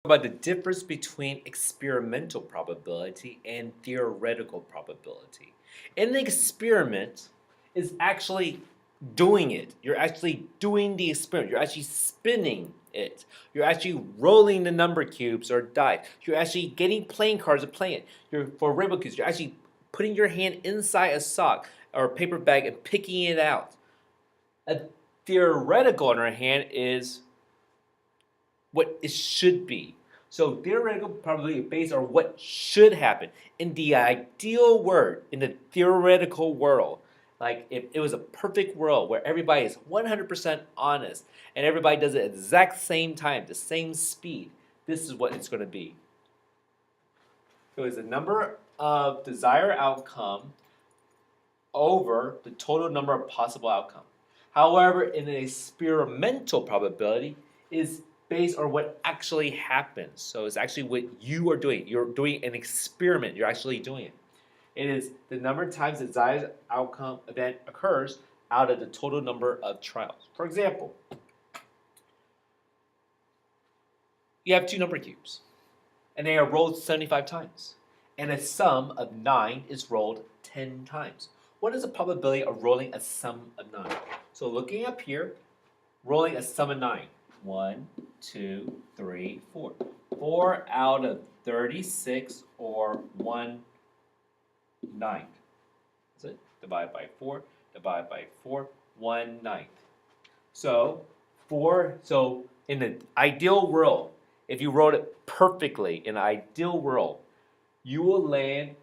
About the difference between experimental probability and theoretical probability. In the experiment is actually doing it. You're actually doing the experiment. You're actually spinning it. You're actually rolling the number cubes or dice. You're actually getting playing cards and playing it. For rainbow cubes, you're actually putting your hand inside a sock or a paper bag and picking it out. A theoretical, on our hand, is what it should be. So theoretical probability is based on what should happen. In the ideal world, in the theoretical world, like if it was a perfect world where everybody is 100% honest and everybody does it at the exact same time, the same speed, this is what it's going to be. It was the number of desired outcome over the total number of possible outcomes. However, in an experimental probability is based on what actually happens. So it's actually what you are doing. You're doing an experiment. You're actually doing it. It is the number of times the desired outcome event occurs out of the total number of trials. For example, you have two number cubes, and they are rolled 75 times, and a sum of 9 is rolled 10 times. What is the probability of rolling a sum of 9? So looking up here, rolling a sum of 9. 1, 2, 3, 4. 4 out of 36 or 1/9. That's it. Divide by 4. Divide by 4. 1/9. So in the ideal world, if you wrote it perfectly in an ideal world, you will land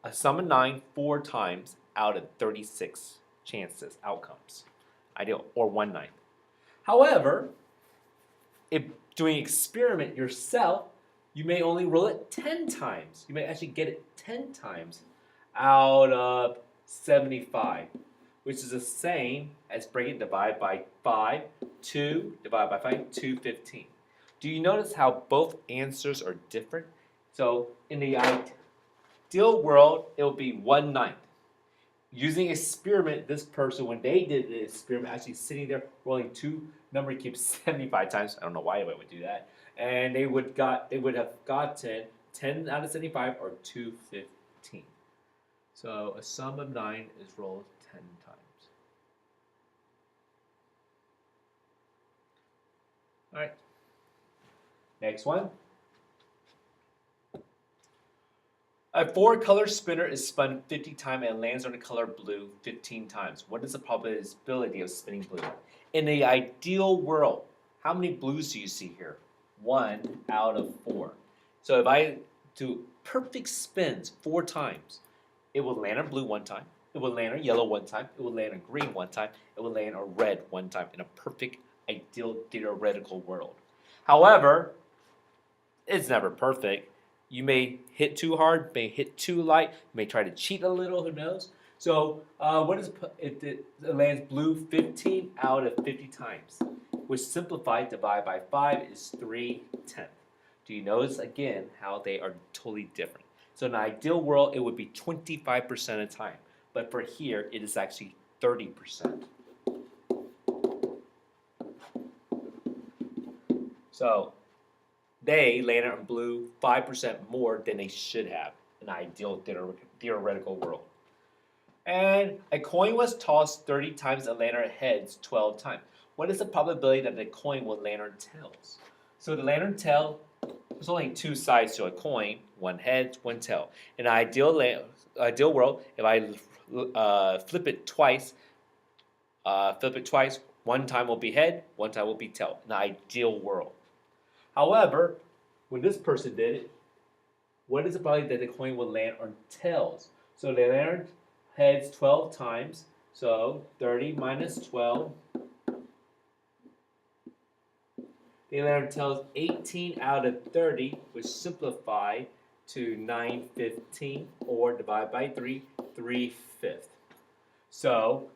a sum of 9 4 times out of 36 chances, outcomes. Ideal, or 1/9. However, if doing experiment yourself, you may only roll it 10 times. You may actually get it 10 times out of 75, which is the same as breaking divide by 5, 2, divide by 5, 215. Do you notice how both answers are different? So in the ideal world, it will be 1/9. Using experiment, this person, when they did the experiment, actually sitting there rolling two number cubes 75 times. I don't know why they would do that. And they would have gotten 10 out of 75 or 215. So a sum of 9 is rolled 10 times. All right. Next one. A 4-color spinner is spun 50 times and lands on the color blue 15 times. What is the probability of spinning blue? In the ideal world, how many blues do you see here? 1 out of 4. So if I do perfect spins 4 times, it will land on blue 1 time, it will land on yellow 1 time, it will land on green 1 time, it will land on red 1 time in a perfect ideal theoretical world. However, it's never perfect. You may hit too hard, may hit too light, you may try to cheat a little, who knows? So what is it lands blue 15 out of 50 times, which simplified divide by 5 is 3/10. Do you notice again how they are totally different? So in an ideal world, it would be 25% of the time, but for here, it is actually 30%. So they landed on blue 5% more than they should have in an ideal theoretical world. And a coin was tossed 30 times and landed on heads 12 times. What is the probability that the coin will land on tails? So the land on tail, there's only 2 sides to a coin, 1 head, 1 tail. In an ideal world, if I flip it twice, 1 time will be head, 1 time will be tail. In an ideal world. However, when this person did it, what is the probability that the coin will land on tails? So they land on heads 12 times. So 30 minus 12. They land on tails 18 out of 30, which simplify to 9/15, or divide by 3, 3/5. So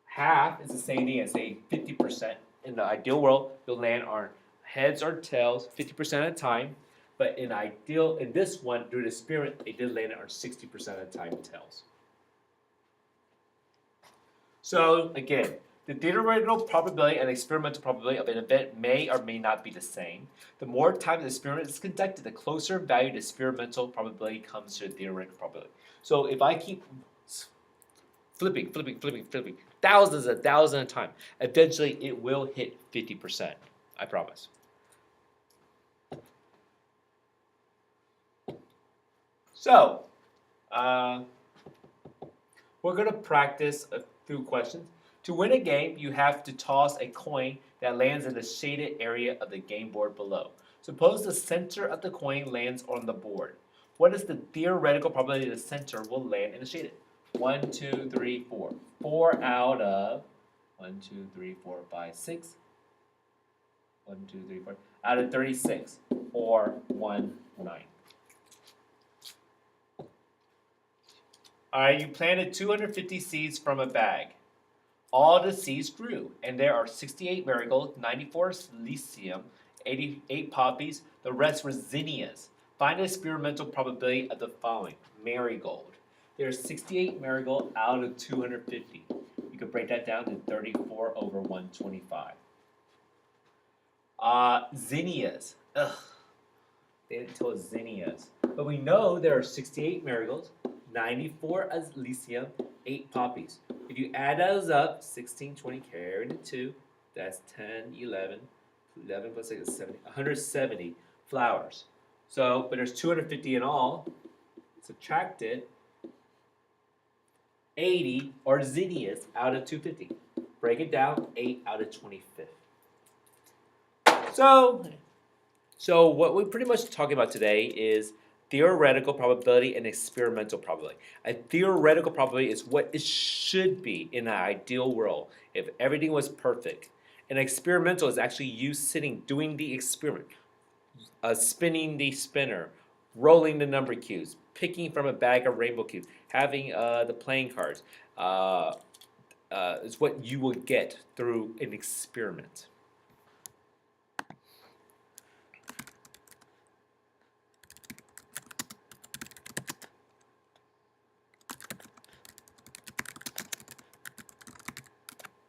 half is the same thing as saying 50%. In the ideal world, you'll land on heads or tails 50% of the time, but in this one, due to spirit, they did land on 60% of the time tails. So again, The theoretical probability and experimental probability of an event may or may not be the same. The more time the experiment is conducted, the closer value the experimental probability comes to the theoretical probability. So if I keep flipping, thousands and thousands of times, eventually it will hit 50%. I promise. So, we're going to practice a few questions. To win a game, you have to toss a coin that lands in the shaded area of the game board below. Suppose the center of the coin lands on the board. What is the theoretical probability the center will land in the shaded? 1, 2, 3, 4. 4 out of 1, 2, 3, 4, 5, 6. 1, 2, 3, 4. Out of 36. Or 1, 9. Alright, you planted 250 seeds from a bag. All the seeds grew, and there are 68 marigolds, 94 lycium, 88 poppies, the rest were zinnias. Find the experimental probability of the following. Marigold. There are 68 marigold out of 250. You could break that down to 34 over 125. Zinnias. Ugh. They didn't tell us zinnias. But we know there are 68 marigolds, 94 lycium, 8 poppies. If you add those up, 16, 20, carry the 2, that's 10, 11, 11 plus 6 is 70, 170 flowers. So, but there's 250 in all. Subtract it. 80 are zinnias out of 250. Break it down, 8 out of 25. So what we're pretty much talking about today is theoretical probability and experimental probability. A theoretical probability is what it should be in an ideal world if everything was perfect. An experimental is actually you sitting doing the experiment, spinning the spinner, rolling the number cubes, picking from a bag of rainbow cubes, having the playing cards. Is what you will get through an experiment.